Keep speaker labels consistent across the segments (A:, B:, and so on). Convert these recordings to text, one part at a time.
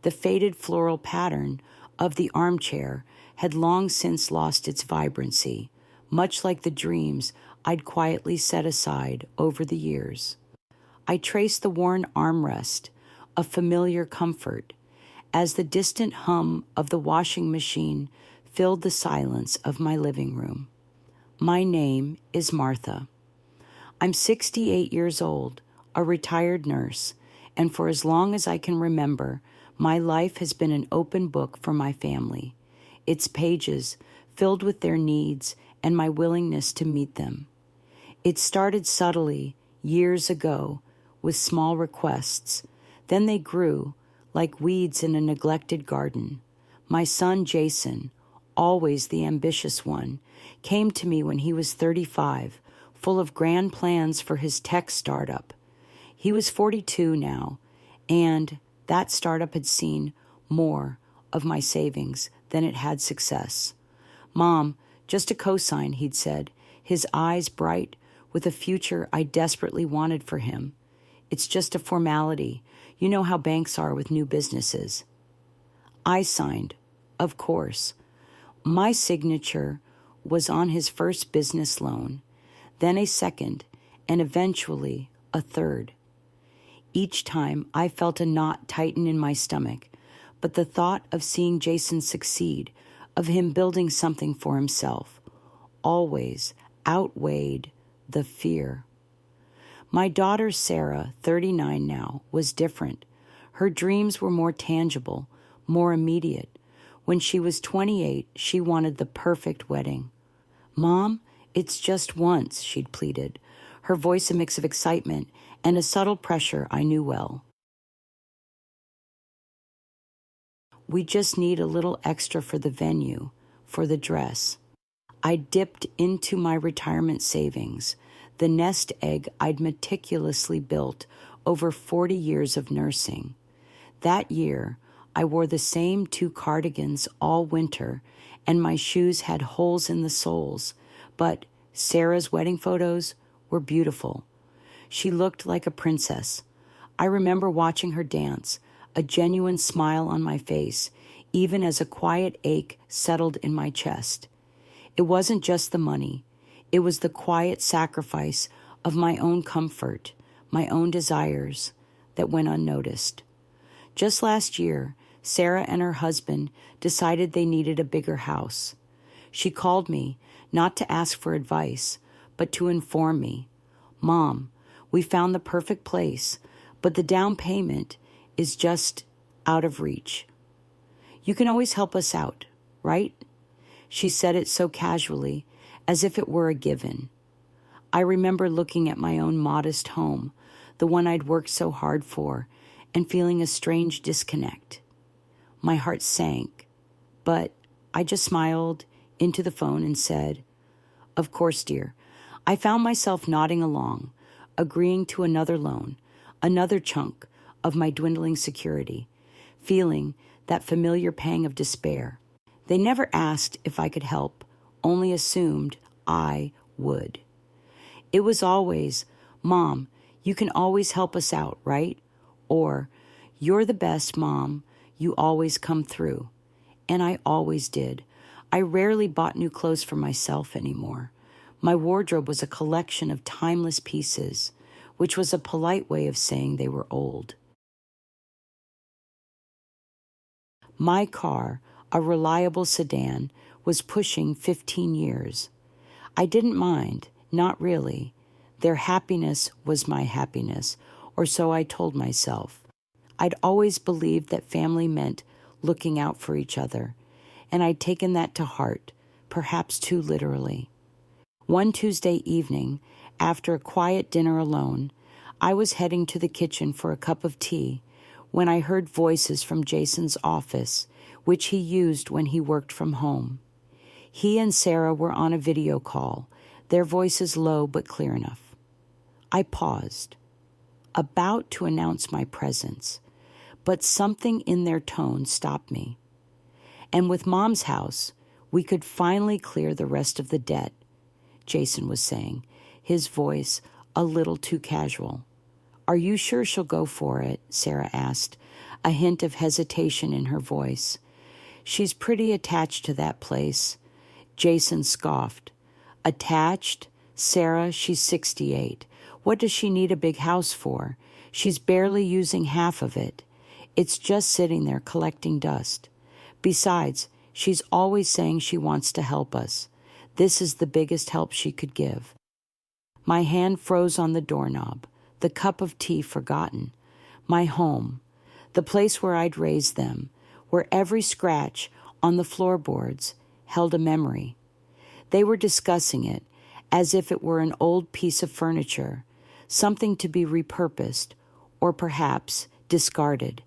A: The faded floral pattern of the armchair had long since lost its vibrancy, much like the dreams I'd quietly set aside over the years. I traced the worn armrest, a familiar comfort, as the distant hum of the washing machine filled the silence of my living room. My name is Martha. I'm 68 years old, a retired nurse, and for as long as I can remember, my life has been an open book for my family, its pages filled with their needs and my willingness to meet them. It started subtly, years ago, with small requests. Then they grew, like weeds in a neglected garden. My son, Jason, always the ambitious one, came to me when he was 35, full of grand plans for his tech startup. He was 42 now, and that startup had seen more of my savings than it had success. "Mom, just a cosign," he'd said, his eyes bright with a future I desperately wanted for him. "It's just a formality. You know how banks are with new businesses." I signed, of course. My signature was on his first business loan, then a second, and eventually a third. Each time I felt a knot tighten in my stomach, but the thought of seeing Jason succeed, of him building something for himself, always outweighed the fear. My daughter Sarah, 39 now, was different. Her dreams were more tangible, more immediate. When she was 28, she wanted the perfect wedding. "Mom, it's just once," she'd pleaded, her voice a mix of excitement and a subtle pressure I knew well. "We just need a little extra for the venue, for the dress." I dipped into my retirement savings, the nest egg I'd meticulously built over 40 years of nursing. That year, I wore the same 2 cardigans all winter, and my shoes had holes in the soles, but Sarah's wedding photos were beautiful. She looked like a princess. I remember watching her dance, a genuine smile on my face, even as a quiet ache settled in my chest. It wasn't just the money. It was the quiet sacrifice of my own comfort, my own desires, that went unnoticed. Just last year, Sarah and her husband decided they needed a bigger house. She called me, not to ask for advice, but to inform me. "Mom, we found the perfect place, but the down payment is just out of reach. You can always help us out, right?" She said it so casually, as if it were a given. I remember looking at my own modest home, the one I'd worked so hard for, and feeling a strange disconnect. My heart sank, but I just smiled into the phone and said, "Of course, dear." I found myself nodding along, agreeing to another loan, another chunk of my dwindling security, feeling that familiar pang of despair. They never asked if I could help, only assumed I would. It was always, "Mom, you can always help us out, right?" Or, "You're the best, Mom. You always come through." And I always did. I rarely bought new clothes for myself anymore. My wardrobe was a collection of timeless pieces, which was a polite way of saying they were old. My car, a reliable sedan, was pushing 15 years. I didn't mind, not really. Their happiness was my happiness, or so I told myself. I'd always believed that family meant looking out for each other, and I'd taken that to heart, perhaps too literally. One Tuesday evening, after a quiet dinner alone, I was heading to the kitchen for a cup of tea when I heard voices from Jason's office, which he used when he worked from home. He and Sarah were on a video call, their voices low but clear enough. I paused, about to announce my presence, but something in their tone stopped me. "And with Mom's house, we could finally clear the rest of the debt," Jason was saying, his voice a little too casual. "Are you sure she'll go for it?" Sarah asked. a hint of hesitation in her voice. She's pretty attached to that place. Jason scoffed. Attached? Sarah, she's 68. What does she need a big house for? She's barely using half of it. It's just sitting there collecting dust. Besides, she's always saying she wants to help us. This is the biggest help she could give. My hand froze on the doorknob, the cup of tea forgotten. My home, the place where I'd raised them, where every scratch on the floorboards held a memory. They were discussing it as if it were an old piece of furniture, something to be repurposed or perhaps discarded.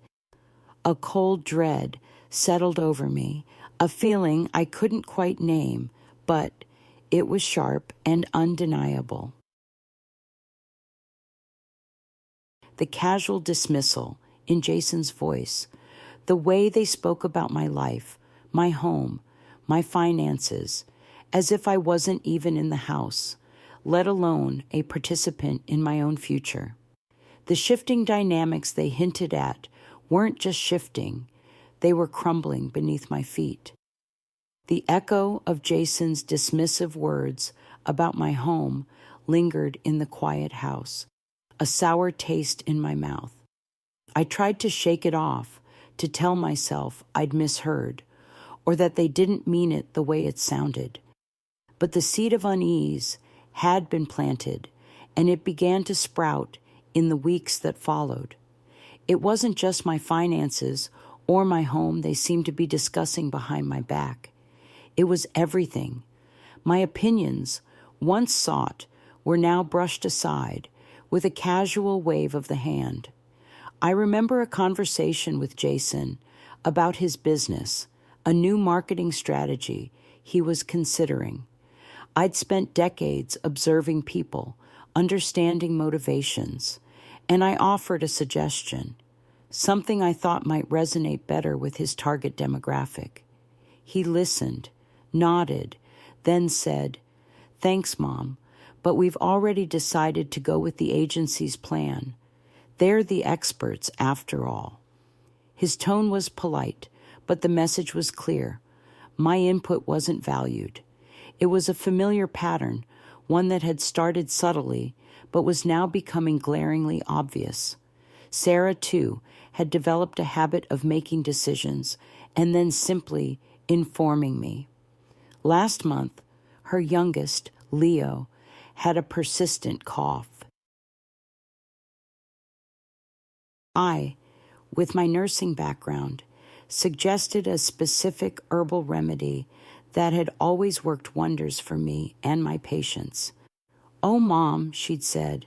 A: A cold dread settled over me, a feeling I couldn't quite name, but it was sharp and undeniable. The casual dismissal in Jason's voice, the way they spoke about my life, my home, my finances, as if I wasn't even in the house, let alone a participant in my own future. The shifting dynamics they hinted at weren't just shifting, they were crumbling beneath my feet. The echo of Jason's dismissive words about my home lingered in the quiet house, a sour taste in my mouth. I tried to shake it off, to tell myself I'd misheard, or that they didn't mean it the way it sounded. But the seed of unease had been planted, and it began to sprout in the weeks that followed. It wasn't just my finances or my home they seemed to be discussing behind my back. It was everything. My opinions, once sought, were now brushed aside with a casual wave of the hand. I remember a conversation with Jason about his business, a new marketing strategy he was considering. I'd spent decades observing people, understanding motivations, and I offered a suggestion, something I thought might resonate better with his target demographic. He listened, nodded, then said, "Thanks, Mom, but we've already decided to go with the agency's plan. They're the experts, after all." His tone was polite, but the message was clear. My input wasn't valued. It was a familiar pattern, one that had started subtly, but was now becoming glaringly obvious. Sarah, too, had developed a habit of making decisions and then simply informing me. Last month, her youngest, Leo, had a persistent cough. I, with my nursing background, suggested a specific herbal remedy that had always worked wonders for me and my patients. "Oh, Mom," she'd said,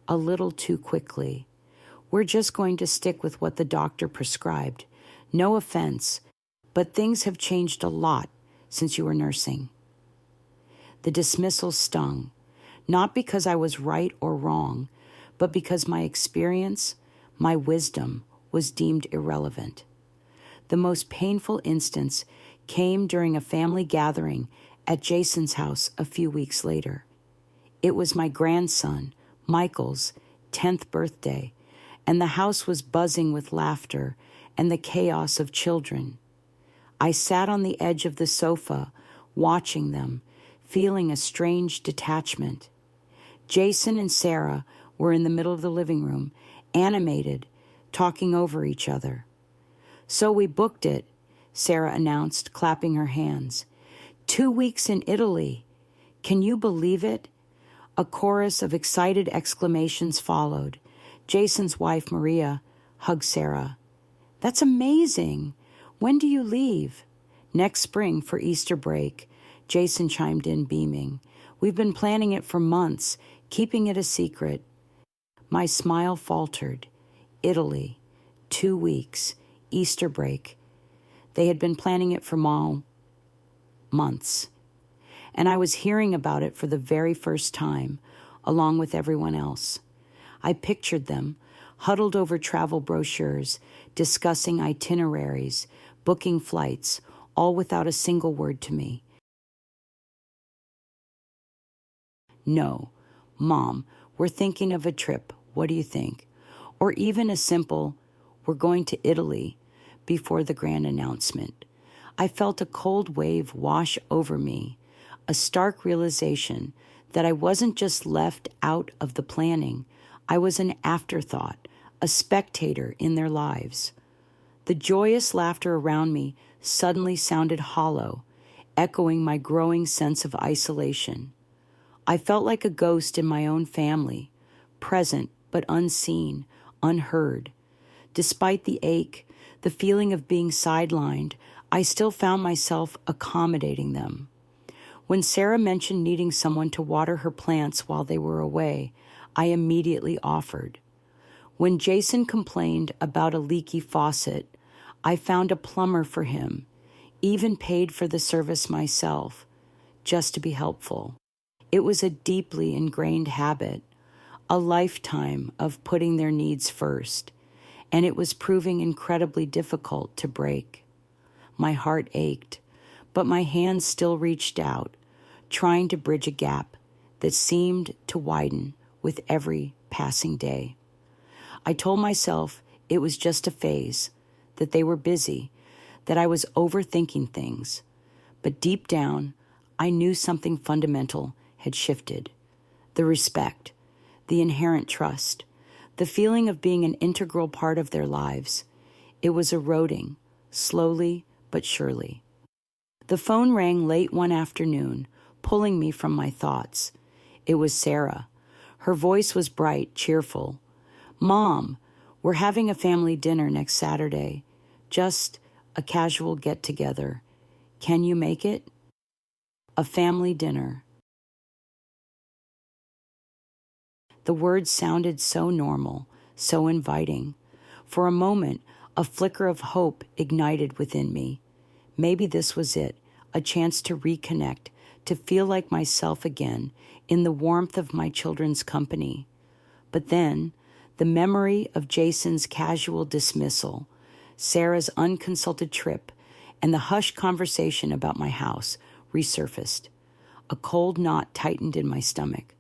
A: a little too quickly, "we're just going to stick with what the doctor prescribed. No offense, but things have changed a lot since you were nursing." The dismissal stung, not because I was right or wrong, but because my experience, my wisdom, was deemed irrelevant. The most painful instance came during a family gathering at Jason's house a few weeks later. It was my grandson, Michael's, 10th birthday, and the house was buzzing with laughter and the chaos of children. I sat on the edge of the sofa, watching them, feeling a strange detachment. Jason and Sarah were in the middle of the living room, animated, talking over each other. "So we booked it," Sarah announced, clapping her hands. 2 weeks in Italy. Can you believe it?" A chorus of excited exclamations followed. Jason's wife, Maria, hugged Sarah. "That's amazing. When do you leave?" "Next spring for Easter break," Jason chimed in, beaming. "We've been planning it for months, keeping it a secret." My smile faltered. Italy, 2 weeks, Easter break. They had been planning it for months, and I was hearing about it for the very first time, along with everyone else. I pictured them, huddled over travel brochures, discussing itineraries, booking flights, all without a single word to me. "No, Mom, we're thinking of a trip. What do you think?" Or even a simple, We're going to Italy before the grand announcement. I felt a cold wave wash over me, a stark realization that I wasn't just left out of the planning. I was an afterthought, a spectator in their lives. The joyous laughter around me suddenly sounded hollow, echoing my growing sense of isolation. I felt like a ghost in my own family, present but unseen, unheard. Despite the ache, the feeling of being sidelined, I still found myself accommodating them. When Sarah mentioned needing someone to water her plants while they were away, I immediately offered. When Jason complained about a leaky faucet, I found a plumber for him, even paid for the service myself, just to be helpful. It was a deeply ingrained habit, a lifetime of putting their needs first, and it was proving incredibly difficult to break. My heart ached, but my hands still reached out, trying to bridge a gap that seemed to widen with every passing day. I told myself it was just a phase, that they were busy, that I was overthinking things. But deep down, I knew something fundamental had shifted. The respect, the inherent trust, the feeling of being an integral part of their lives. It was eroding, slowly but surely. The phone rang late one afternoon, pulling me from my thoughts. It was Sarah. Her voice was bright, cheerful. "Mom, we're having a family dinner next Saturday. Just a casual get-together. Can you make it?" A family dinner. The words sounded so normal, so inviting. For a moment, a flicker of hope ignited within me. Maybe this was it, a chance to reconnect, to feel like myself again in the warmth of my children's company. But then, the memory of Jason's casual dismissal, Sarah's unconsulted trip, and the hushed conversation about my house resurfaced. A cold knot tightened in my stomach.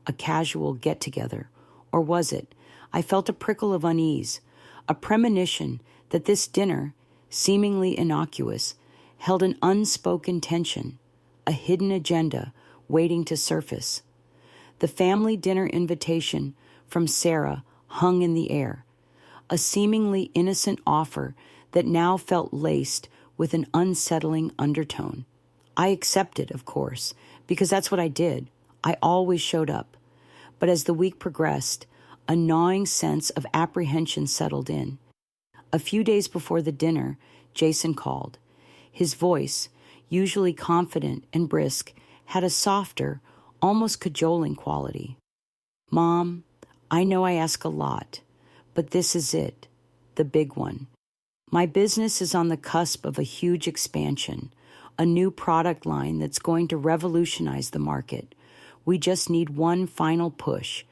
A: A casual get-together, or was it? I felt a prickle of unease, a premonition that this dinner, seemingly innocuous, held an unspoken tension, a hidden agenda waiting to surface. The family dinner invitation from Sarah hung in the air, a seemingly innocent offer that now felt laced with an unsettling undertone. I accepted, of course, because that's what I did. I always showed up. But as the week progressed, a gnawing sense of apprehension settled in. A few days before the dinner, Jason called. His voice, usually confident and brisk, had a softer, almost cajoling quality. "Mom, I know I ask a lot, but this is it, the big one. My business is on the cusp of a huge expansion, a new product line that's going to revolutionize the market. We just need one final push,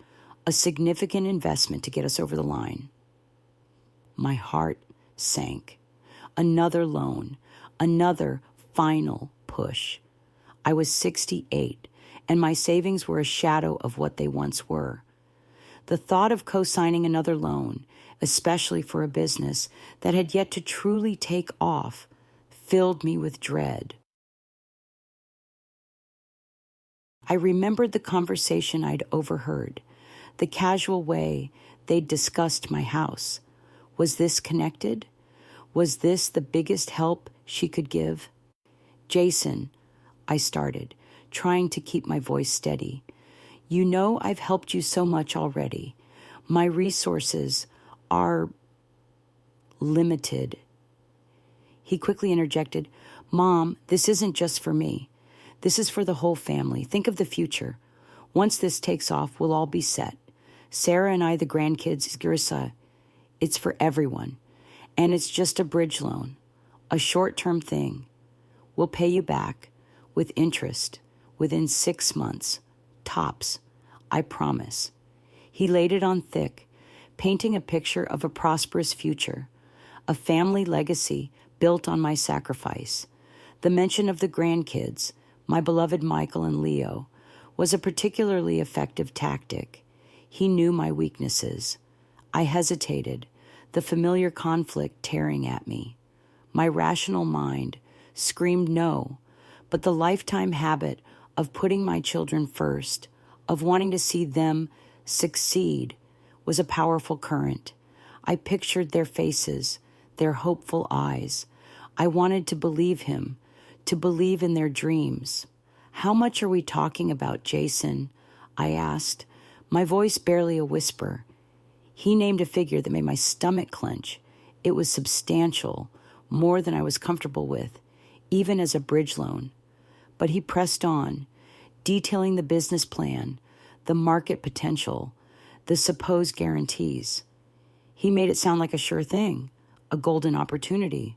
A: a significant investment to get us over the line." My heart sank. Another loan, another final push. I was 68, and my savings were a shadow of what they once were. The thought of co-signing another loan, especially for a business that had yet to truly take off, filled me with dread. I remembered the conversation I'd overheard, the casual way they'd discussed my house. Was this connected? Was this the biggest help she could give? "Jason," I started, trying to keep my voice steady. "You know I've helped you so much already. My resources are limited." He quickly interjected, "Mom, this isn't just for me. This is for the whole family. Think of the future. Once this takes off, we'll all be set. Sarah and I, the grandkids, Girsa. It's for everyone. And it's just a bridge loan, a short-term thing. We'll pay you back with interest within 6 months, tops. I promise." He laid it on thick, painting a picture of a prosperous future, a family legacy built on my sacrifice. The mention of the grandkids, my beloved Michael and Leo, was a particularly effective tactic. He knew my weaknesses. I hesitated, the familiar conflict tearing at me. My rational mind screamed no, but the lifetime habit of putting my children first, of wanting to see them succeed, was a powerful current. I pictured their faces, their hopeful eyes. I wanted to believe him, to believe in their dreams. "How much are we talking about, Jason?" I asked, my voice barely a whisper. He named a figure that made my stomach clench. It was substantial, more than I was comfortable with, even as a bridge loan. But he pressed on, detailing the business plan, the market potential, the supposed guarantees. He made it sound like a sure thing, a golden opportunity.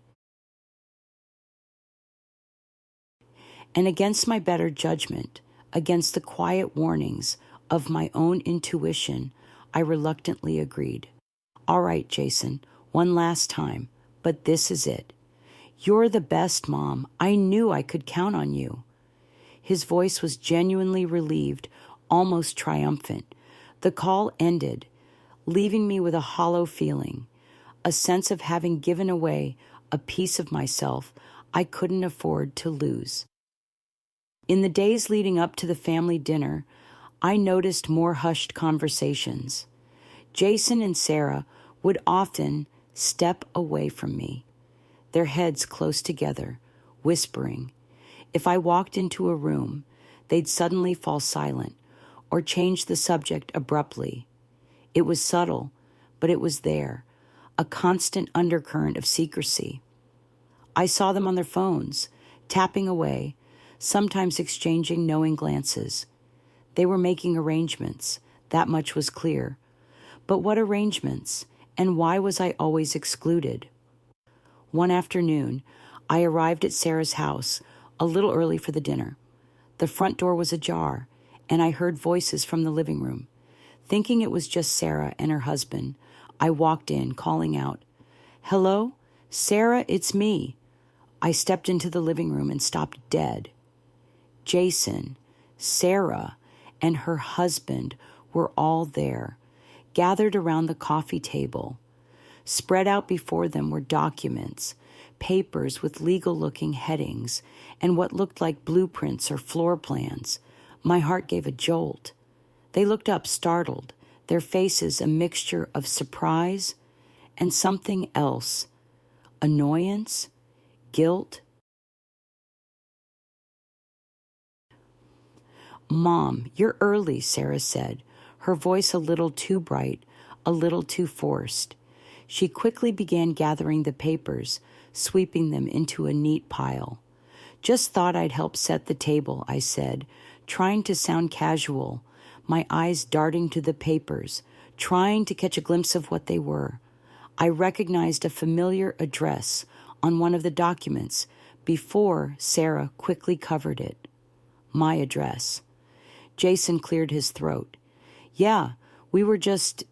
A: And against my better judgment, against the quiet warnings of my own intuition, I reluctantly agreed. "All right, Jason, one last time, but this is it. You're the best, Mom. I knew I could count on you." His voice was genuinely relieved, almost triumphant. The call ended, leaving me with a hollow feeling, a sense of having given away a piece of myself I couldn't afford to lose. In the days leading up to the family dinner, I noticed more hushed conversations. Jason and Sarah would often step away from me, their heads close together, whispering. If I walked into a room, they'd suddenly fall silent or change the subject abruptly. It was subtle, but it was there, a constant undercurrent of secrecy. I saw them on their phones, tapping away, sometimes exchanging knowing glances. They were making arrangements, that much was clear. But what arrangements, and why was I always excluded? One afternoon, I arrived at Sarah's house a little early for the dinner. The front door was ajar, and I heard voices from the living room. Thinking it was just Sarah and her husband, I walked in, calling out, "Hello? Sarah, it's me." I stepped into the living room and stopped dead. Jason, Sarah, and her husband were all there, gathered around the coffee table. Spread out before them were documents, papers with legal-looking headings, and what looked like blueprints or floor plans. My heart gave a jolt. They looked up startled, their faces a mixture of surprise and something else, annoyance, guilt. "Mom, you're early," Sarah said, her voice a little too bright, a little too forced. She quickly began gathering the papers, sweeping them into a neat pile. "Just thought I'd help set the table," I said, trying to sound casual, my eyes darting to the papers, trying to catch a glimpse of what they were. I recognized a familiar address on one of the documents before Sarah quickly covered it. My address. Jason cleared his throat. "Yeah, we were just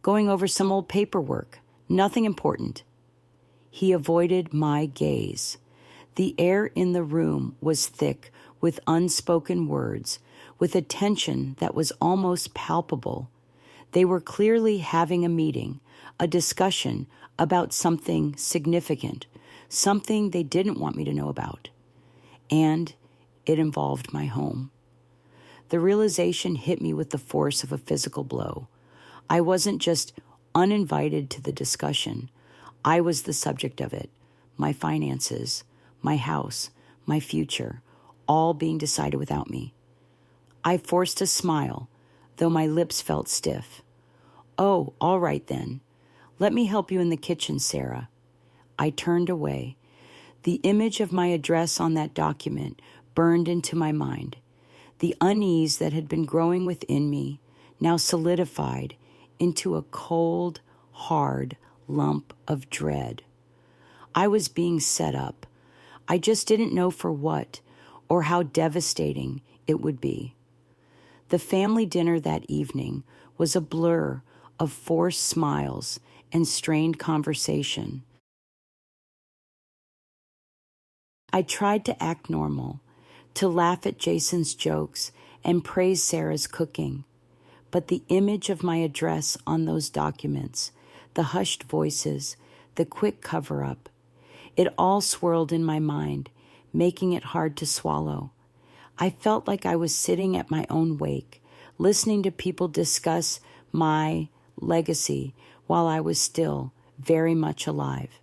A: going over some old paperwork. Nothing important." He avoided my gaze. The air in the room was thick with unspoken words, with a tension that was almost palpable. They were clearly having a meeting, a discussion about something significant, something they didn't want me to know about. And it involved my home. The realization hit me with the force of a physical blow. I wasn't just uninvited to the discussion. I was the subject of it. My finances, my house, my future, all being decided without me. I forced a smile, though my lips felt stiff. "Oh, all right then. Let me help you in the kitchen, Sarah." I turned away. The image of my address on that document burned into my mind. The unease that had been growing within me now solidified into a cold, hard lump of dread. I was being set up. I just didn't know for what or how devastating it would be. The family dinner that evening was a blur of forced smiles and strained conversation. I tried to act normal, to laugh at Jason's jokes and praise Sarah's cooking, but the image of my address on those documents, the hushed voices, the quick cover-up. It all swirled in my mind, making it hard to swallow. I felt like I was sitting at my own wake, listening to people discuss my legacy while I was still very much alive.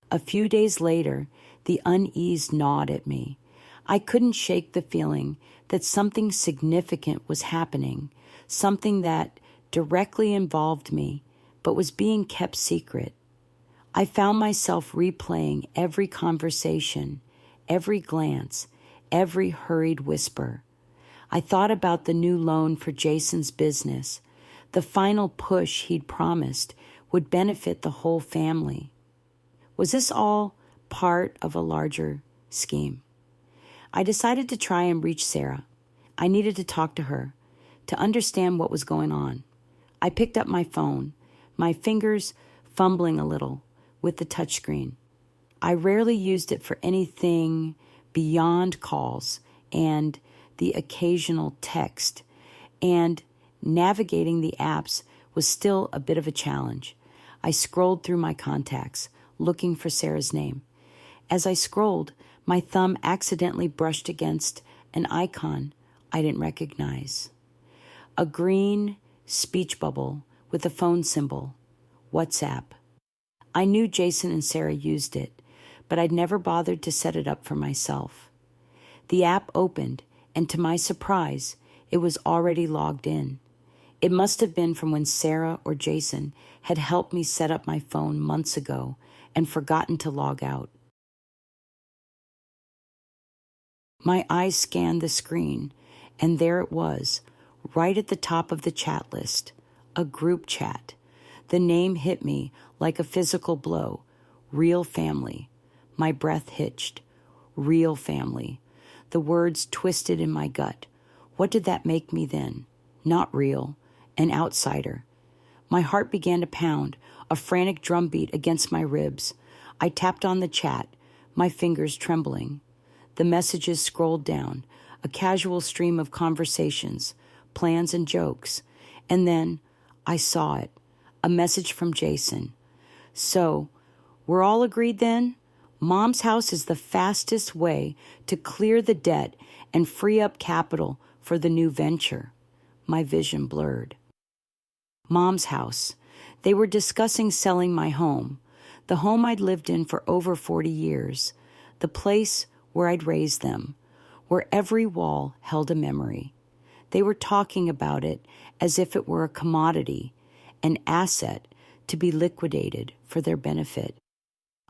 A: A few days later, the unease gnawed at me. I couldn't shake the feeling that something significant was happening, something that directly involved me, but was being kept secret. I found myself replaying every conversation, every glance, every hurried whisper. I thought about the new loan for Jason's business. The final push he'd promised would benefit the whole family. Was this all part of a larger scheme? I decided to try and reach Sarah. I needed to talk to her, to understand what was going on. I picked up my phone, my fingers fumbling a little with the touchscreen. I rarely used it for anything beyond calls and the occasional text, and navigating the apps was still a bit of a challenge. I scrolled through my contacts, looking for Sarah's name. As I scrolled, my thumb accidentally brushed against an icon I didn't recognize. A green speech bubble with a phone symbol, WhatsApp. I knew Jason and Sarah used it, but I'd never bothered to set it up for myself. The app opened, and to my surprise, it was already logged in. It must have been from when Sarah or Jason had helped me set up my phone months ago and forgotten to log out. My eyes scanned the screen, and there it was, right at the top of the chat list, a group chat. The name hit me like a physical blow. Real family. My breath hitched. Real family. The words twisted in my gut. What did that make me then? Not real. An outsider. My heart began to pound, a frantic drumbeat against my ribs. I tapped on the chat, my fingers trembling. The messages scrolled down, a casual stream of conversations, plans and jokes. And then I saw it, a message from Jason. So, we're all agreed then? Mom's house is the fastest way to clear the debt and free up capital for the new venture. My vision blurred. Mom's house. They were discussing selling my home, the home I'd lived in for over 40 years, the place where I'd raised them, where every wall held a memory. They were talking about it as if it were a commodity, an asset to be liquidated for their benefit.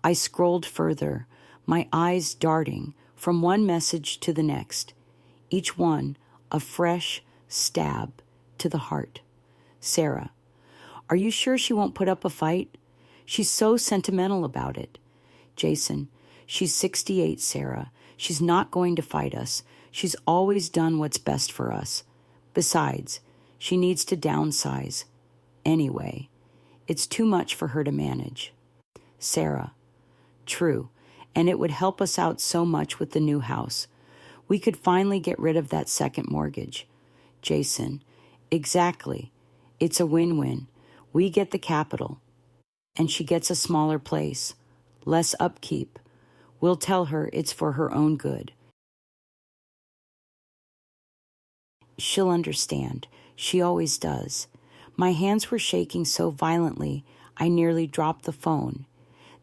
A: I scrolled further, my eyes darting from one message to the next, each one a fresh stab to the heart. Sarah, are you sure she won't put up a fight? She's so sentimental about it. Jason, she's 68, Sarah. She's not going to fight us. She's always done what's best for us. Besides, she needs to downsize. Anyway, it's too much for her to manage. Sarah, true, and it would help us out so much with the new house. We could finally get rid of that second mortgage. Jason, exactly. It's a win-win. We get the capital, and she gets a smaller place, less upkeep. We'll tell her it's for her own good. She'll understand. She always does. My hands were shaking so violently, I nearly dropped the phone.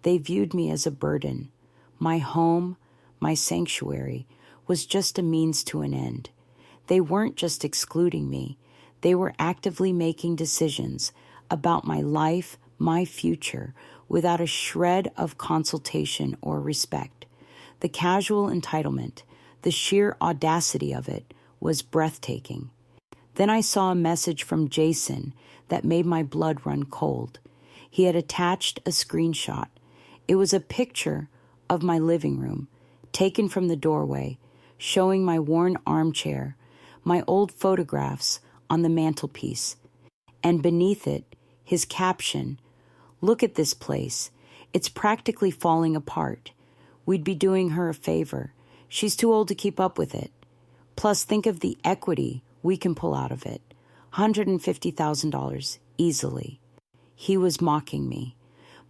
A: They viewed me as a burden. My home, my sanctuary, was just a means to an end. They weren't just excluding me. They were actively making decisions about my life, my future, without a shred of consultation or respect. The casual entitlement, the sheer audacity of it, was breathtaking. Then I saw a message from Jason that made my blood run cold. He had attached a screenshot. It was a picture of my living room, taken from the doorway, showing my worn armchair, my old photographs on the mantelpiece, and beneath it, his caption, "Look at this place. It's practically falling apart. We'd be doing her a favor. She's too old to keep up with it. Plus, think of the equity we can pull out of it. $150,000 easily. He was mocking me,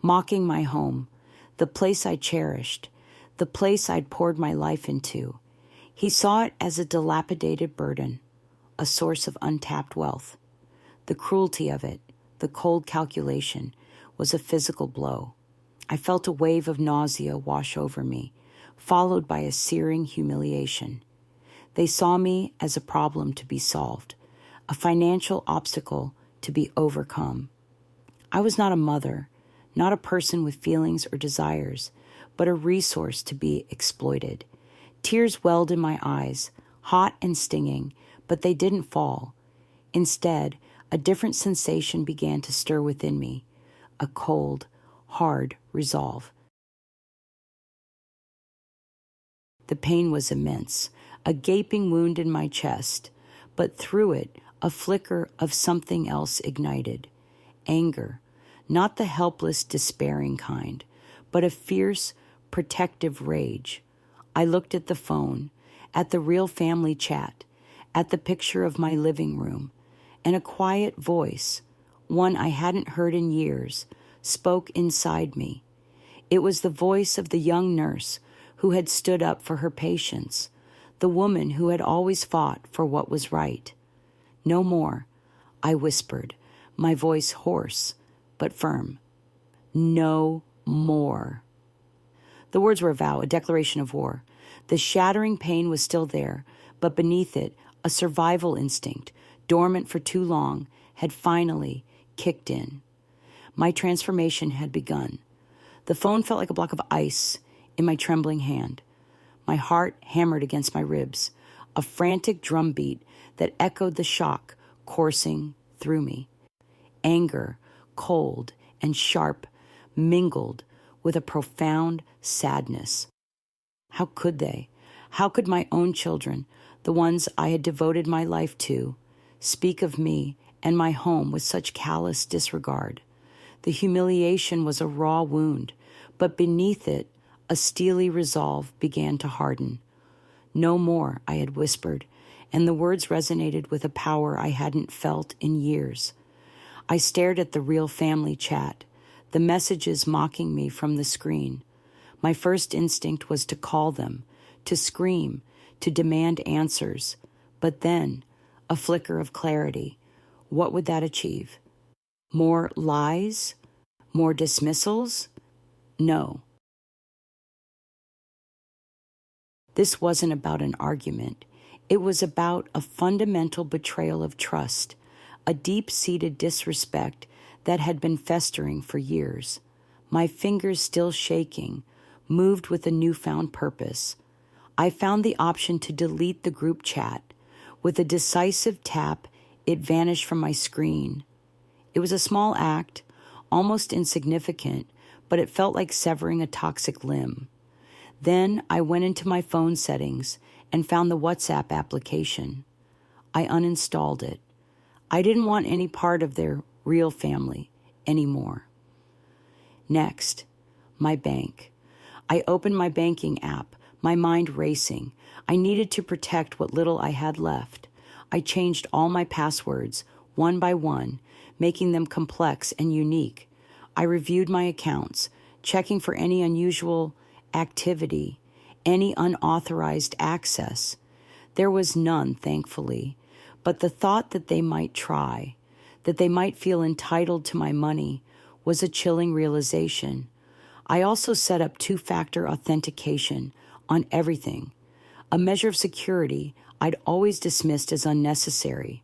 A: mocking my home, the place I cherished, the place I'd poured my life into. He saw it as a dilapidated burden, a source of untapped wealth. The cruelty of it, the cold calculation, was a physical blow. I felt a wave of nausea wash over me, followed by a searing humiliation. They saw me as a problem to be solved, a financial obstacle to be overcome. I was not a mother, not a person with feelings or desires, but a resource to be exploited. Tears welled in my eyes, hot and stinging, but they didn't fall. Instead, a different sensation began to stir within me, a cold, hard resolve. The pain was immense, a gaping wound in my chest, but through it, a flicker of something else ignited. Anger, not the helpless, despairing kind, but a fierce, protective rage. I looked at the phone, at the real family chat, at the picture of my living room, and a quiet voice, one I hadn't heard in years, spoke inside me. It was the voice of the young nurse who had stood up for her patients, the woman who had always fought for what was right. No more, I whispered, my voice hoarse but firm. No more. The words were a vow, a declaration of war. The shattering pain was still there, but beneath it, a survival instinct, dormant for too long, had finally kicked in. My transformation had begun. The phone felt like a block of ice in my trembling hand. My heart hammered against my ribs, a frantic drumbeat that echoed the shock coursing through me. Anger, cold and sharp, mingled with a profound sadness. How could they? How could my own children, the ones I had devoted my life to, speak of me and my home with such callous disregard? The humiliation was a raw wound, but beneath it, a steely resolve began to harden. No more, I had whispered, and the words resonated with a power I hadn't felt in years. I stared at the real family chat, the messages mocking me from the screen. My first instinct was to call them, to scream, to demand answers. But then, a flicker of clarity. What would that achieve? More lies? More dismissals? No. This wasn't about an argument. It was about a fundamental betrayal of trust, a deep-seated disrespect that had been festering for years. My fingers still shaking, moved with a newfound purpose. I found the option to delete the group chat. With a decisive tap, it vanished from my screen. It was a small act, almost insignificant, but it felt like severing a toxic limb. Then I went into my phone settings and found the WhatsApp application. I uninstalled it. I didn't want any part of their real family anymore. Next, my bank. I opened my banking app, my mind racing. I needed to protect what little I had left. I changed all my passwords, one by one, making them complex and unique. I reviewed my accounts, checking for any unusual activity, any unauthorized access. There was none, thankfully, but the thought that they might try, that they might feel entitled to my money, was a chilling realization. I also set up two-factor authentication on everything, a measure of security I'd always dismissed as unnecessary.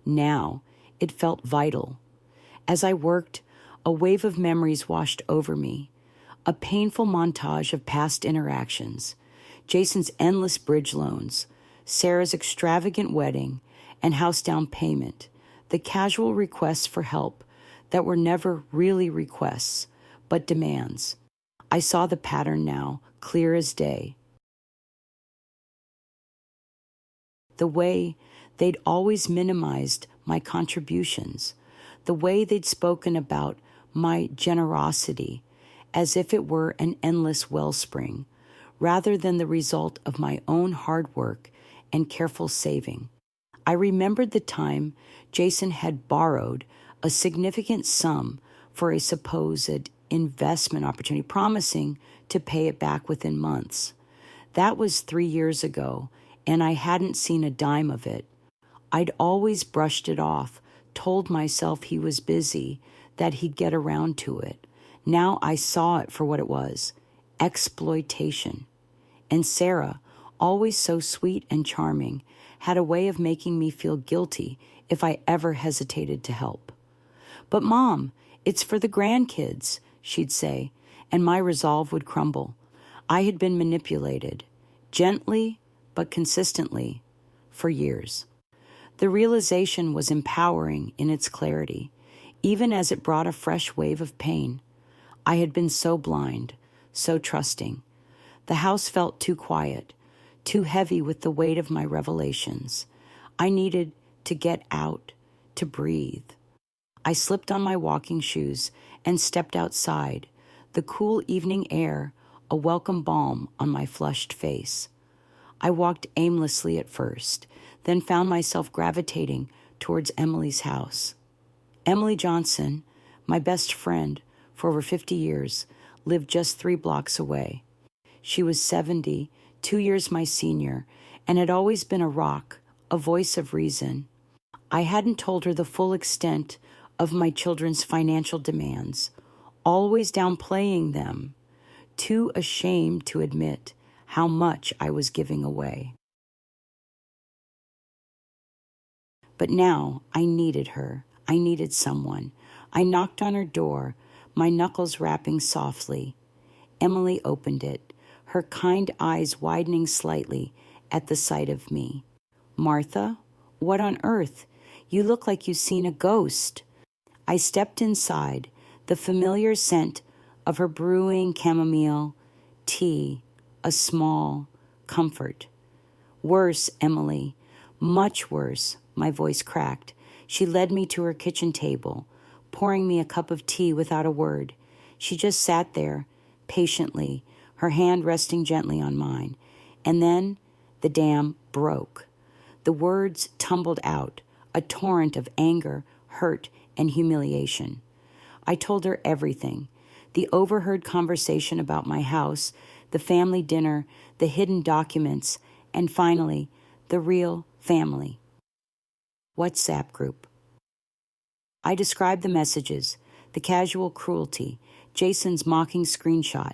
A: Now, it felt vital. As I worked, a wave of memories washed over me, a painful montage of past interactions, Jason's endless bridge loans, Sarah's extravagant wedding and house down payment, the casual requests for help that were never really requests, but demands. I saw the pattern now, clear as day. The way they'd always minimized my contributions, the way they'd spoken about my generosity as if it were an endless wellspring, rather than the result of my own hard work and careful saving. I remembered the time Jason had borrowed a significant sum for a supposed investment opportunity, promising to pay it back within months. That was 3 years ago, and I hadn't seen a dime of it. I'd always brushed it off, told myself he was busy, that he'd get around to it. Now I saw it for what it was: exploitation. And Sarah, always so sweet and charming, had a way of making me feel guilty if I ever hesitated to help. "But Mom, it's for the grandkids," she'd say, and my resolve would crumble. I had been manipulated, gently but consistently, for years. The realization was empowering in its clarity, even as it brought a fresh wave of pain. I had been so blind, so trusting. The house felt too quiet, too heavy with the weight of my revelations. I needed to get out, to breathe. I slipped on my walking shoes and stepped outside, the cool evening air a welcome balm on my flushed face. I walked aimlessly at first, then found myself gravitating towards Emily's house. Emily Johnson, my best friend for over 50 years, lived just 3 blocks away. She was 70, 2 years my senior, and had always been a rock, a voice of reason. I hadn't told her the full extent of my children's financial demands, always downplaying them, too ashamed to admit how much I was giving away. But now I needed her. I needed someone. I knocked on her door, my knuckles rapping softly. Emily opened it, her kind eyes widening slightly at the sight of me. "Martha, what on earth? You look like you've seen a ghost." I stepped inside, the familiar scent of her brewing chamomile tea, a small comfort. "Worse, Emily, much worse," my voice cracked. She led me to her kitchen table, pouring me a cup of tea without a word. She just sat there, patiently, her hand resting gently on mine. And then the dam broke. The words tumbled out, a torrent of anger, hurt, and humiliation. I told her everything: the overheard conversation about my house, the family dinner, the hidden documents, and finally, the real family. WhatsApp group. I described the messages, the casual cruelty, Jason's mocking screenshot.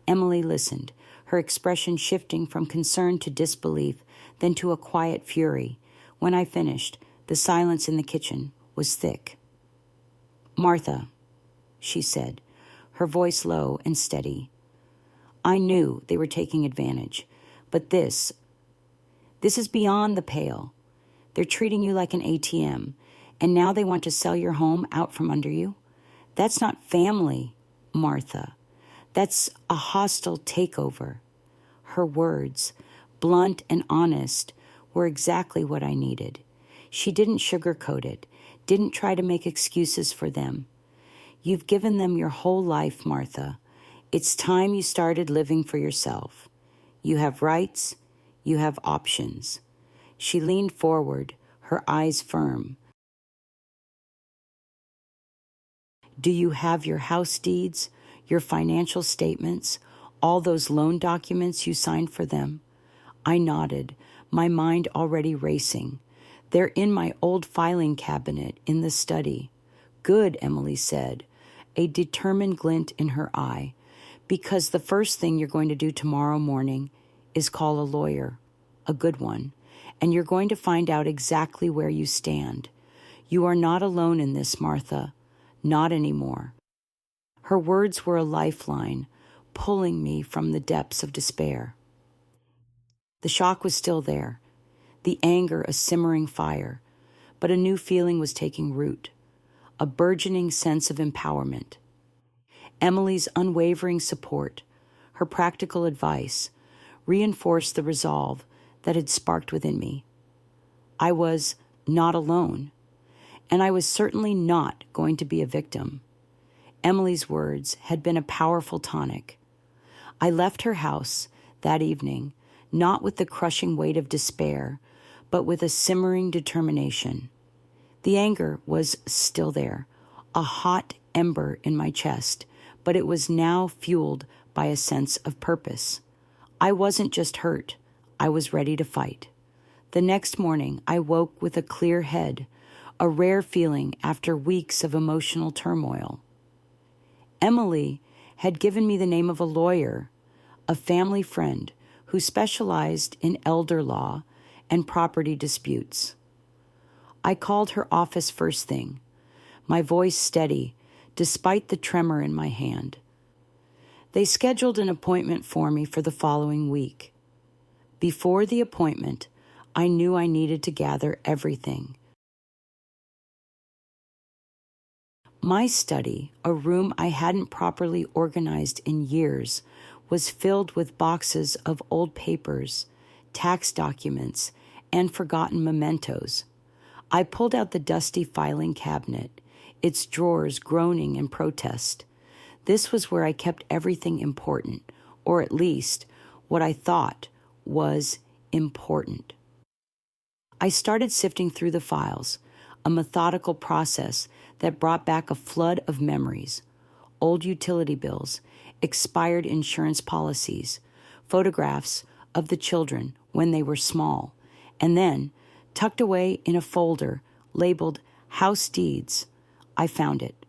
A: Emily listened, her expression shifting from concern to disbelief, then to a quiet fury. When I finished, the silence in the kitchen was thick. "Martha," she said, her voice low and steady. "I knew they were taking advantage, but this is beyond the pale. They're treating you like an ATM, and now they want to sell your home out from under you. That's not family, Martha. That's a hostile takeover." Her words, blunt and honest, were exactly what I needed. She didn't sugarcoat it, didn't try to make excuses for them. "You've given them your whole life, Martha. It's time you started living for yourself. You have rights, you have options." She leaned forward, her eyes firm. "Do you have your house deeds, your financial statements, all those loan documents you signed for them?" I nodded, my mind already racing. "They're in my old filing cabinet in the study." "Good," Emily said, a determined glint in her eye, "because the first thing you're going to do tomorrow morning is call a lawyer, a good one, and you're going to find out exactly where you stand. You are not alone in this, Martha. Not anymore." Her words were a lifeline, pulling me from the depths of despair. The shock was still there, the anger a simmering fire, but a new feeling was taking root, a burgeoning sense of empowerment. Emily's unwavering support, her practical advice, reinforced the resolve that had sparked within me. I was not alone, and I was certainly not going to be a victim. Emily's words had been a powerful tonic. I left her house that evening, not with the crushing weight of despair, but with a simmering determination. The anger was still there, a hot ember in my chest, but it was now fueled by a sense of purpose. I wasn't just hurt, I was ready to fight. The next morning, I woke with a clear head, a rare feeling after weeks of emotional turmoil. Emily had given me the name of a lawyer, a family friend who specialized in elder law and property disputes. I called her office first thing, my voice steady despite the tremor in my hand. They scheduled an appointment for me for the following week. Before the appointment, I knew I needed to gather everything. My study, a room I hadn't properly organized in years, was filled with boxes of old papers, tax documents, and forgotten mementos. I pulled out the dusty filing cabinet, its drawers groaning in protest. This was where I kept everything important, or at least what I thought was important. I started sifting through the files, a methodical process that brought back a flood of memories, old utility bills, expired insurance policies, photographs of the children when they were small, and then, tucked away in a folder labeled House Deeds, I found it.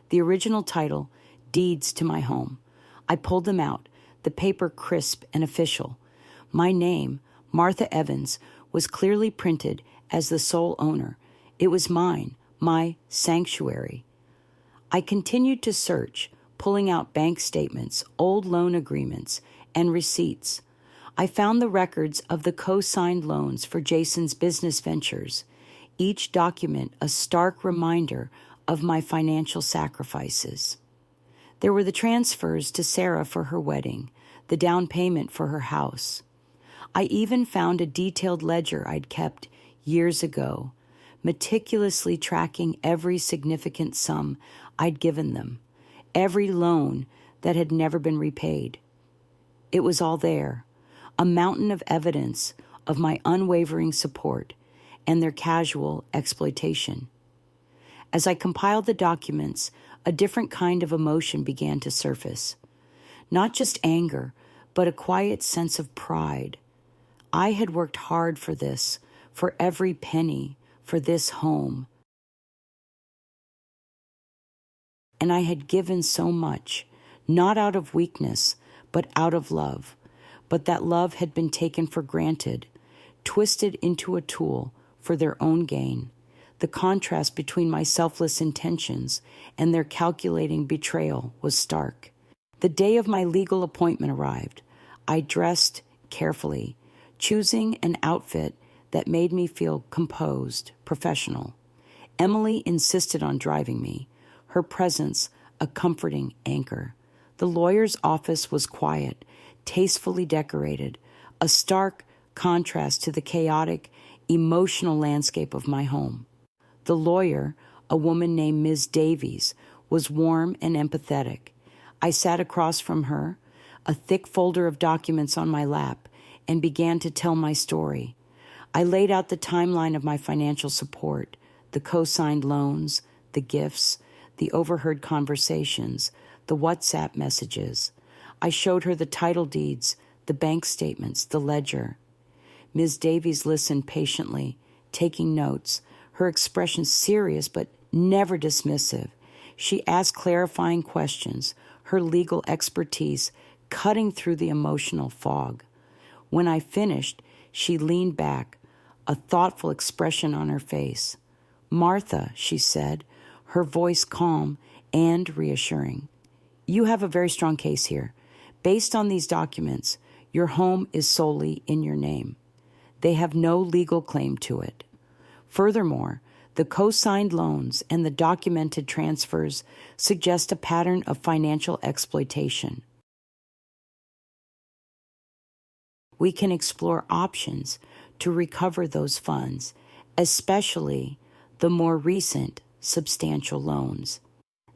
A: The original title, Deeds to My Home. I pulled them out, the paper crisp and official. My name, Martha Evans, was clearly printed as the sole owner. It was mine, my sanctuary. I continued to search, pulling out bank statements, old loan agreements, and receipts. I found the records of the co-signed loans for Jason's business ventures, each document a stark reminder of my financial sacrifices. There were the transfers to Sarah for her wedding, the down payment for her house. I even found a detailed ledger I'd kept years ago, meticulously tracking every significant sum I'd given them, every loan that had never been repaid. It was all there, a mountain of evidence of my unwavering support and their casual exploitation. As I compiled the documents, a different kind of emotion began to surface. Not just anger, but a quiet sense of pride. I had worked hard for this, for every penny, for this home. And I had given so much, not out of weakness, but out of love. But that love had been taken for granted, twisted into a tool for their own gain. The contrast between my selfless intentions and their calculating betrayal was stark. The day of my legal appointment arrived. I dressed carefully, choosing an outfit that made me feel composed, professional. Emily insisted on driving me, her presence a comforting anchor. The lawyer's office was quiet, tastefully decorated, a stark contrast to the chaotic, emotional landscape of my home. The lawyer, a woman named Ms. Davies, was warm and empathetic. I sat across from her, a thick folder of documents on my lap, and began to tell my story. I laid out the timeline of my financial support, the co-signed loans, the gifts, the overheard conversations, the WhatsApp messages. I showed her the title deeds, the bank statements, the ledger. Ms. Davies listened patiently, taking notes, her expression serious but never dismissive. She asked clarifying questions, her legal expertise cutting through the emotional fog. When I finished, she leaned back, a thoughtful expression on her face. "Martha," she said, her voice calm and reassuring. "You have a very strong case here. Based on these documents, your home is solely in your name. They have no legal claim to it. Furthermore, the co-signed loans and the documented transfers suggest a pattern of financial exploitation. We can explore options to recover those funds, especially the more recent substantial loans."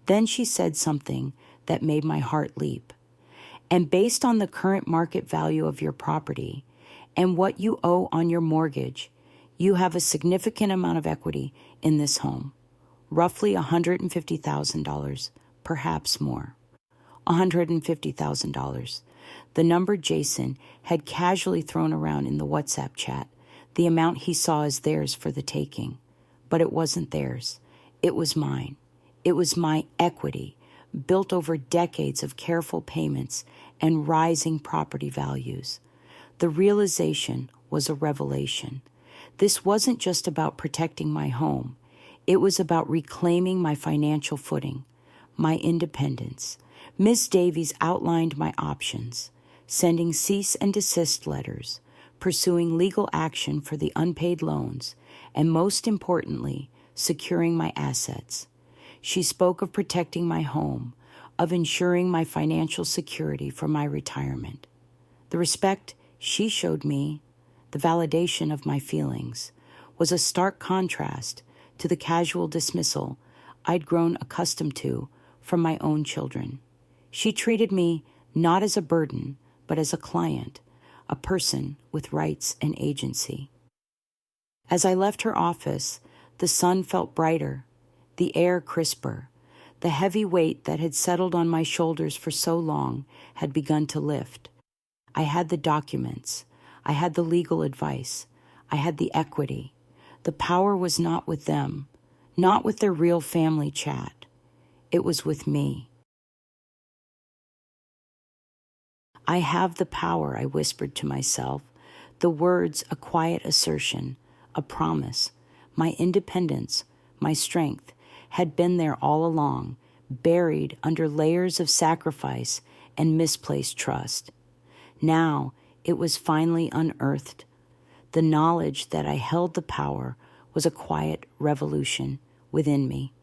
A: Then she said something that made my heart leap. "And based on the current market value of your property and what you owe on your mortgage, you have a significant amount of equity in this home, roughly $150,000, perhaps more. $150,000. The number Jason had casually thrown around in the WhatsApp chat, the amount he saw as theirs for the taking. But it wasn't theirs. It was mine. It was my equity, built over decades of careful payments and rising property values. The realization was a revelation. This wasn't just about protecting my home. It was about reclaiming my financial footing, my independence. Ms. Davies outlined my options: sending cease and desist letters, pursuing legal action for the unpaid loans, and most importantly, securing my assets. She spoke of protecting my home, of ensuring my financial security for my retirement. The respect she showed me, the validation of my feelings, was a stark contrast to the casual dismissal I'd grown accustomed to from my own children. She treated me not as a burden, but as a client, a person with rights and agency. As I left her office, the sun felt brighter, the air crisper. The heavy weight that had settled on my shoulders for so long had begun to lift. I had the documents. I had the legal advice. I had the equity. The power was not with them, not with their real family chat. It was with me. I have the power, I whispered to myself, the words a quiet assertion, a promise. My independence, my strength, had been there all along, buried under layers of sacrifice and misplaced trust. Now it was finally unearthed. The knowledge that I held the power was a quiet revolution within me.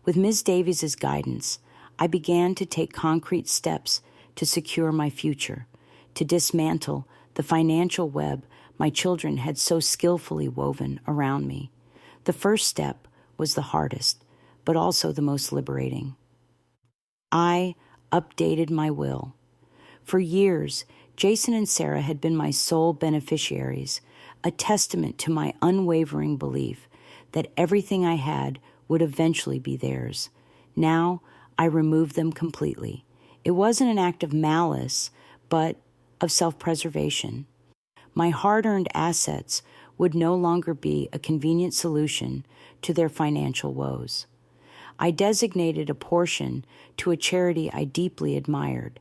A: With Ms. Davies's guidance, I began to take concrete steps to secure my future, to dismantle the financial web my children had so skillfully woven around me. The first step was the hardest, but also the most liberating. I updated my will. For years, Jason and Sarah had been my sole beneficiaries, a testament to my unwavering belief that everything I had would eventually be theirs. Now, I removed them completely. It wasn't an act of malice, but of self-preservation. My hard-earned assets would no longer be a convenient solution to their financial woes. I designated a portion to a charity I deeply admired,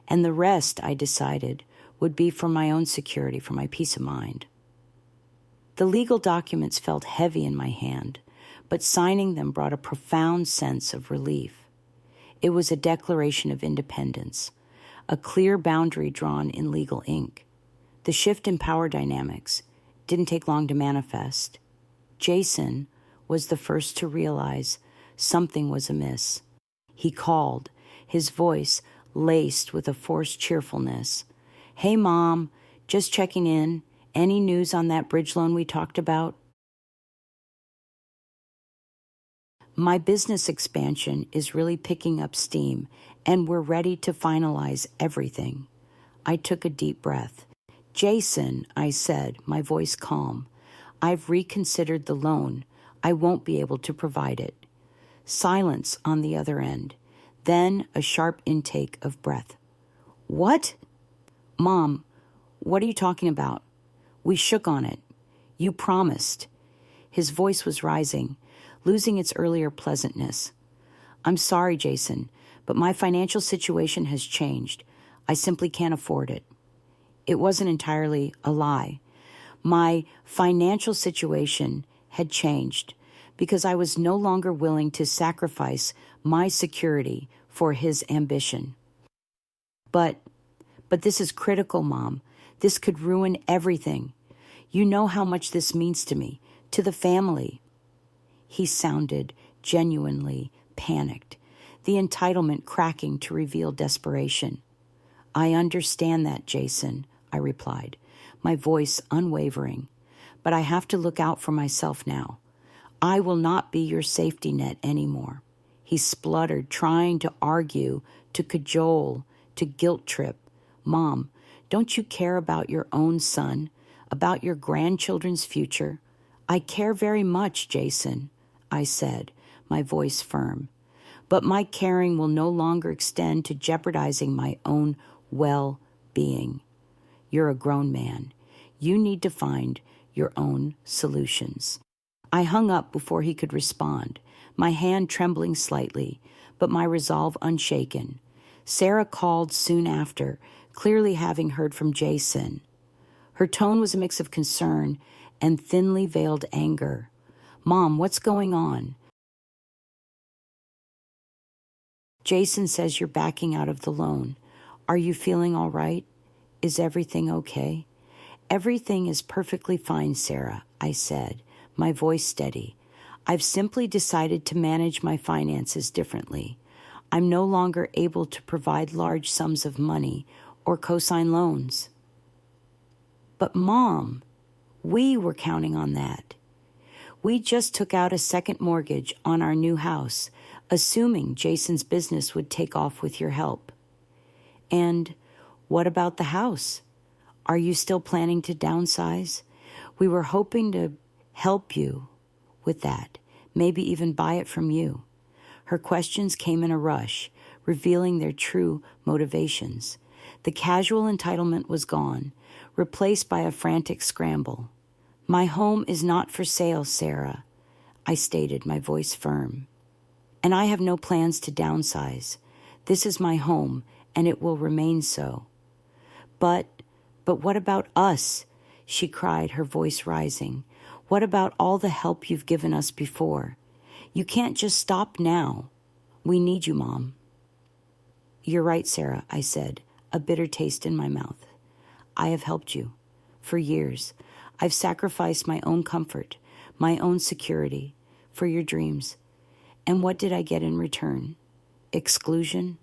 A: and the rest, I decided, would be for my own security, for my peace of mind. The legal documents felt heavy in my hand, but signing them brought a profound sense of relief. It was a declaration of independence, a clear boundary drawn in legal ink. The shift in power dynamics didn't take long to manifest. Jason was the first to realize something was amiss. He called, his voice laced with a forced cheerfulness. "Hey, Mom, just checking in. Any news on that bridge loan we talked about?" My business expansion is really picking up steam, and we're ready to finalize everything. I took a deep breath. "Jason," I said, my voice calm, "I've reconsidered the loan. I won't be able to provide it." Silence on the other end, then a sharp intake of breath. "What?" "Mom, what are you talking about? We shook on it. You promised." His voice was rising, losing its earlier pleasantness. "I'm sorry, Jason, but my financial situation has changed. I simply can't afford it." It wasn't entirely a lie. My financial situation had changed because I was no longer willing to sacrifice my security for his ambition. But this is critical, Mom. This could ruin everything. You know how much this means to me, to the family." He sounded genuinely panicked, the entitlement cracking to reveal desperation. "I understand that, Jason," I replied, my voice unwavering. "But I have to look out for myself now. I will not be your safety net anymore." He spluttered, trying to argue, to cajole, to guilt trip. "Mom, don't you care about your own son, about your grandchildren's future?" "I care very much, Jason," I said, my voice firm. but my caring will no longer extend to jeopardizing my own well-being. You're a grown man. You need to find your own solutions. I hung up before he could respond, my hand trembling slightly, but my resolve unshaken. Sarah called soon after, clearly having heard from Jason. Her tone was a mix of concern and thinly veiled anger. "Mom, what's going on?" "Jason says you're backing out of the loan. Are you feeling all right? Is everything okay?" "Everything is perfectly fine, Sarah," I said, my voice steady. "I've simply decided to manage my finances differently. I'm no longer able to provide large sums of money or cosign loans." "But Mom, we were counting on that. We just took out a second mortgage on our new house, assuming Jason's business would take off with your help." "And what about the house? Are you still planning to downsize? We were hoping to help you with that, maybe even buy it from you." Her questions came in a rush, revealing their true motivations. The casual entitlement was gone, replaced by a frantic scramble. "My home is not for sale, Sarah," I stated, my voice firm. "And I have no plans to downsize. This is my home, and it will remain so." But what about us?" she cried, her voice rising. "What about all the help you've given us before? You can't just stop now. We need you, Mom." "You're right, Sarah," I said, a bitter taste in my mouth. "I have helped you. For years. I've sacrificed my own comfort, my own security, for your dreams. And what did I get in return? Exclusion,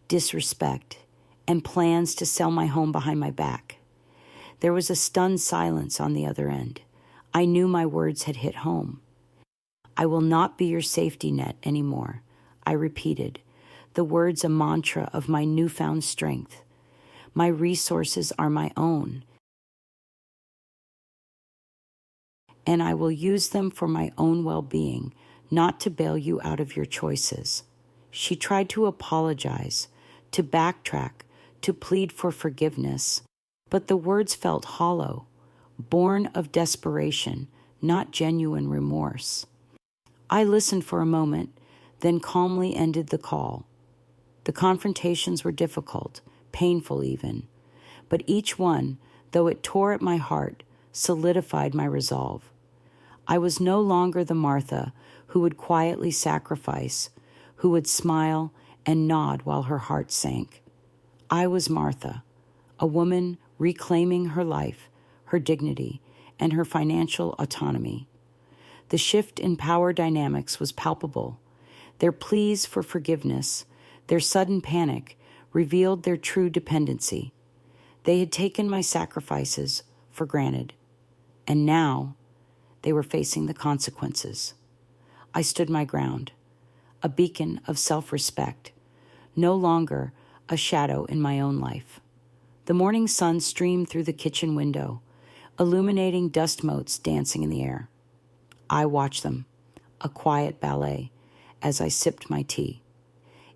A: disrespect, and plans to sell my home behind my back." There was a stunned silence on the other end. I knew my words had hit home. "I will not be your safety net anymore," I repeated, the words a mantra of my newfound strength. "My resources are my own, and I will use them for my own well-being, not to bail you out of your choices." She tried to apologize, to backtrack, to plead for forgiveness, but the words felt hollow, born of desperation, not genuine remorse. I listened for a moment, then calmly ended the call. The confrontations were difficult, painful even, but each one, though it tore at my heart, solidified my resolve. I was no longer the Martha who would quietly sacrifice, who would smile and nod while her heart sank. I was Martha, a woman reclaiming her life, her dignity, and her financial autonomy. The shift in power dynamics was palpable. Their pleas for forgiveness, their sudden panic, revealed their true dependency. They had taken my sacrifices for granted, and now they were facing the consequences. I stood my ground, a beacon of self-respect, no longer a shadow in my own life. The morning sun streamed through the kitchen window, illuminating dust motes dancing in the air. I watched them, a quiet ballet, as I sipped my tea.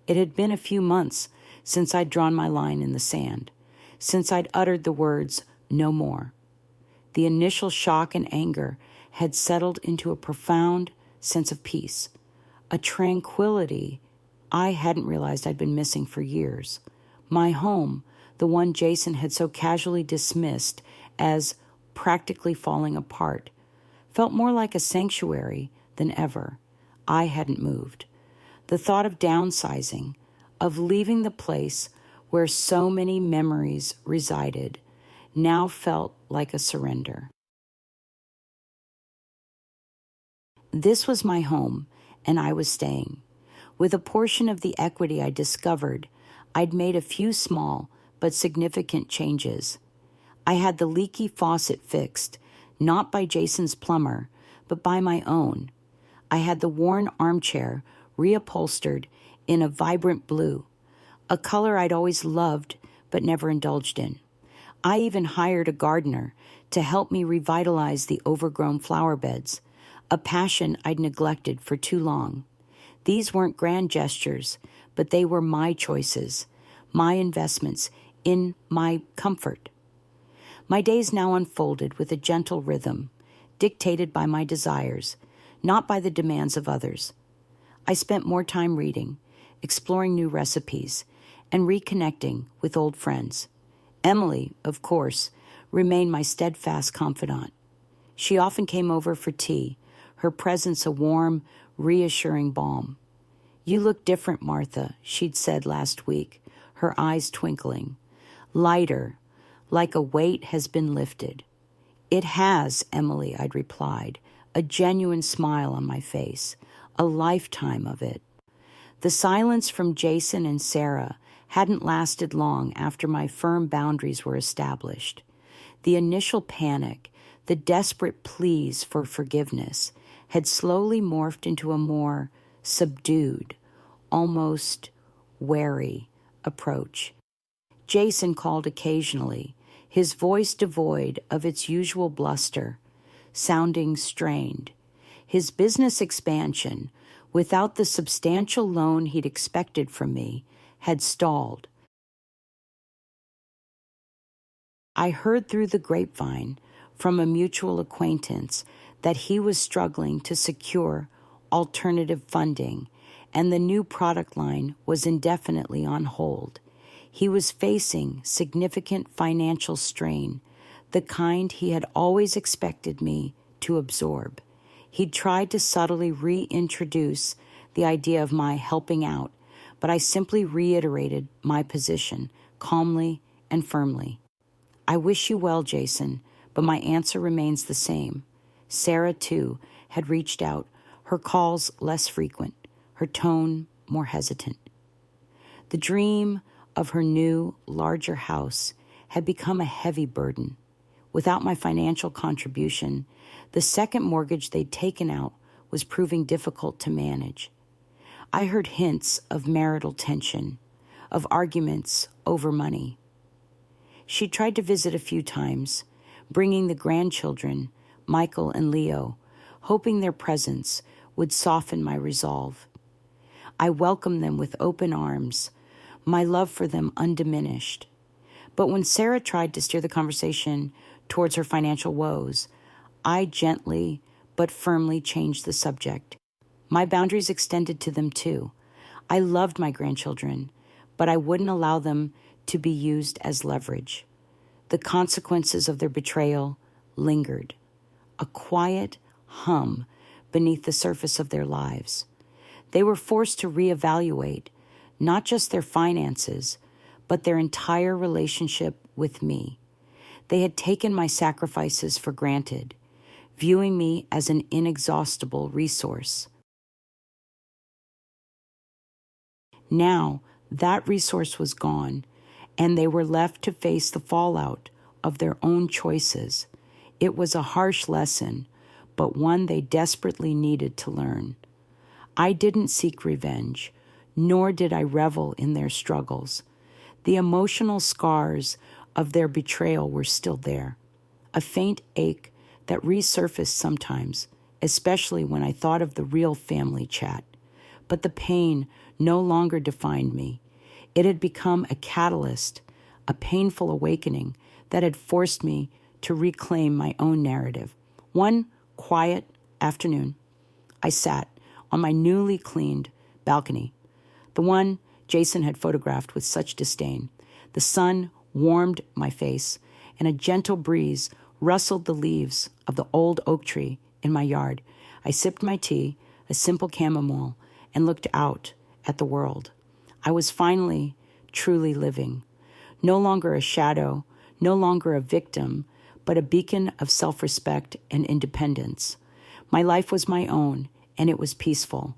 A: It had been a few months since I'd drawn my line in the sand, since I'd uttered the words, "no more." The initial shock and anger had settled into a profound sense of peace, a tranquility I hadn't realized I'd been missing for years. My home, the one Jason had so casually dismissed as practically falling apart, felt more like a sanctuary than ever. I hadn't moved. The thought of downsizing, of leaving the place where so many memories resided, now felt like a surrender. This was my home, and I was staying. With a portion of the equity I discovered, I'd made a few small but significant changes. I had the leaky faucet fixed, not by Jason's plumber, but by my own. I had the worn armchair reupholstered in a vibrant blue, a color I'd always loved but never indulged in. I even hired a gardener to help me revitalize the overgrown flower beds, a passion I'd neglected for too long. These weren't grand gestures, but they were my choices, my investments in my comfort. My days now unfolded with a gentle rhythm, dictated by my desires, not by the demands of others. I spent more time reading, exploring new recipes, and reconnecting with old friends. Emily, of course, remained my steadfast confidant. She often came over for tea, her presence a warm, reassuring balm. "You look different, Martha," she'd said last week, her eyes twinkling. "Lighter, like a weight has been lifted." "It has, Emily," I'd replied, a genuine smile on my face, a lifetime of it. The silence from Jason and Sarah hadn't lasted long after my firm boundaries were established. The initial panic, the desperate pleas for forgiveness, had slowly morphed into a more subdued, almost wary approach. Jason called occasionally, his voice devoid of its usual bluster, sounding strained. His business expansion, without the substantial loan he'd expected from me, had stalled. I heard through the grapevine from a mutual acquaintance that he was struggling to secure alternative funding, and the new product line was indefinitely on hold. He was facing significant financial strain, the kind he had always expected me to absorb. He'd tried to subtly reintroduce the idea of my helping out, but I simply reiterated my position, calmly and firmly. "I wish you well, Jason, but my answer remains the same." Sarah, too, had reached out, her calls less frequent, her tone more hesitant. The dream of her new, larger house had become a heavy burden. Without my financial contribution, the second mortgage they'd taken out was proving difficult to manage. I heard hints of marital tension, of arguments over money. She tried to visit a few times, bringing the grandchildren, Michael and Leo, hoping their presence would soften my resolve. I welcomed them with open arms, my love for them undiminished. But when Sarah tried to steer the conversation towards her financial woes, I gently but firmly changed the subject. My boundaries extended to them too. I loved my grandchildren, but I wouldn't allow them to be used as leverage. The consequences of their betrayal lingered, a quiet hum beneath the surface of their lives. They were forced to reevaluate not just their finances, but their entire relationship with me. They had taken my sacrifices for granted, viewing me as an inexhaustible resource. Now, that resource was gone, and they were left to face the fallout of their own choices. It was a harsh lesson, but one they desperately needed to learn. I didn't seek revenge, nor did I revel in their struggles. The emotional scars of their betrayal were still there, a faint ache that resurfaced sometimes, especially when I thought of the real family chat. But the pain no longer defined me. It had become a catalyst, a painful awakening that had forced me to reclaim my own narrative. One quiet afternoon, I sat on my newly cleaned balcony, the one Jason had photographed with such disdain. The sun warmed my face, and a gentle breeze rustled the leaves of the old oak tree in my yard. I sipped my tea, a simple chamomile, and looked out at the world. I was finally truly living, no longer a shadow, no longer a victim, but a beacon of self-respect and independence. My life was my own, and it was peaceful.